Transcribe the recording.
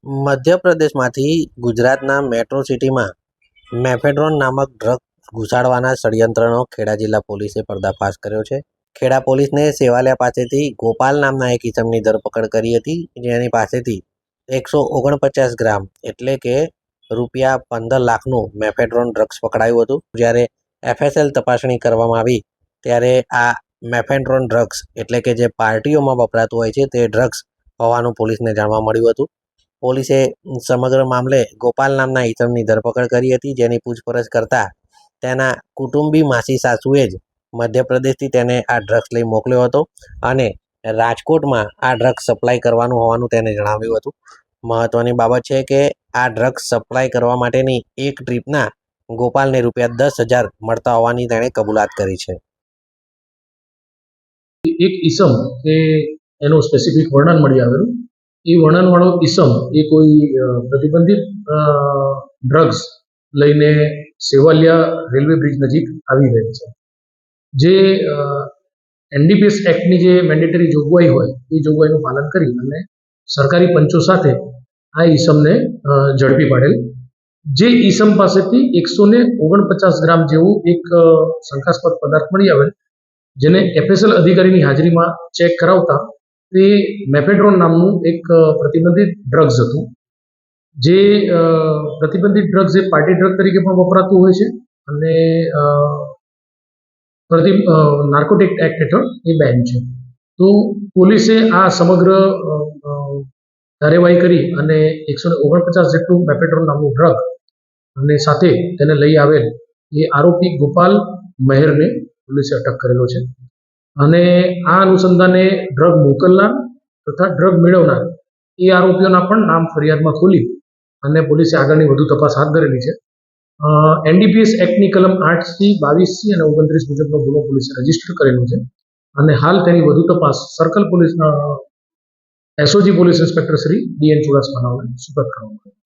મધ્યપ્રદેશમાંથી ગુજરાતના મેટ્રો સિટીમાં mephedrone નામક drug ઘુસાડવાના ષડયંત્રનો Kheda જિલ્લા પોલીસે પર્દાફાશ કર્યો છે. ખેડા પોલીસને સેવાલિયા પાસેથી ગોપાલ નામના એક ઇસમની ધરપકડ કરી હતી, જેની પાસેથી 149 ગ્રામ એટલે કે ₹15 લાખનું મેફેડ્રોન ડ્રગ્સ પકડાયું હતું. જ્યારે FSL તપાસણી કરવામાં આવી ત્યારે આ મેફેડ્રોન ડ્રગ્સ એટલે કે જે પાર્ટીઓમાં વપરાતું હોય છે તે ડ્રગ્સ હોવાનું પોલીસને જાણવા મળ્યું હતું. પોલીસે સમગ્ર મામલે ગોપાલ નામના ઇસમની ધરપકડ કરી હતી, જેની પૂછપરછ કરતા તેના કુટુંબી માસી સાસુએ જ મધ્યપ્રદેશથી તેને આ ડ્રગ્સ લઈ મોકલ્યો હતો અને રાજકોટમાં આ ડ્રગ્સ સપ્લાય કરવાનું હોવાનું તેને જણાવ્યું હતું. મહત્વની બાબત છે કે આ ડ્રગ્સ સપ્લાય કરવા માટેની એક ટ્રીપના ગોપાલને ₹10,000 મળતા હોવાની તેણે કબૂલાત કરી છે. એક ઈસમ કે એનું સ્પેસિફિક વર્ણન મળી આવેલું. એ વર્ણનવાળો ઈસમ એ કોઈ પ્રતિબંધિત ડ્રગ્સ લઈને સેવાલિયા રેલવે બ્રિજ નજીક આવી રહે છે. જે NDPS એક્ટની જે મેન્ડેટરી જોગવાઈ હોય એ જોગવાઈનું પાલન કરી અને સરકારી પંચો સાથે આ ઈસમને ઝડપી પાડેલ. જે ઈસમ પાસેથી 149 ગ્રામ જેવું એક શંકાસ્પદ પદાર્થ મળી આવેલ, જેને FSL અધિકારીની હાજરીમાં ચેક કરાવતા તે મેફેડ્રોન નામનું એક પ્રતિબંધિત ડ્રગ્સ હતું. જે પ્રતિબંધિત ડ્રગ્સ એ પાર્ટી ડ્રગ તરીકે પણ વપરાતું હોય છે અને નાર્કોટિક એક્ટ હેઠળ એ બેન છે. તો પોલીસે આ સમગ્ર કાર્યવાહી કરી અને 149 જેટલું મેફેડ્રોન નામનું ડ્રગ અને સાથે તેને લઈ આવેલ એ આરોપી ગોપાલ મહેરને પોલીસે અટક કરેલો છે. અને આ અનુસંધાને ડ્રગ મોકલનાર તથા ડ્રગ મેળવનાર એ આરોપીઓના પણ નામ ફરિયાદમાં ખોલી અને પોલીસે આગળની વધુ તપાસ હાથ ધરેલી છે. NDPS એક્ટની કલમ 8C, 22C અને 29 મુજબનો ગુનો પોલીસે રજીસ્ટર કરેલો છે અને હાલ તેની વધુ તપાસ સર્કલ પોલીસના SOG police inspector Shri DN ચુડાસમાને સુપરત કરવામાં આવી.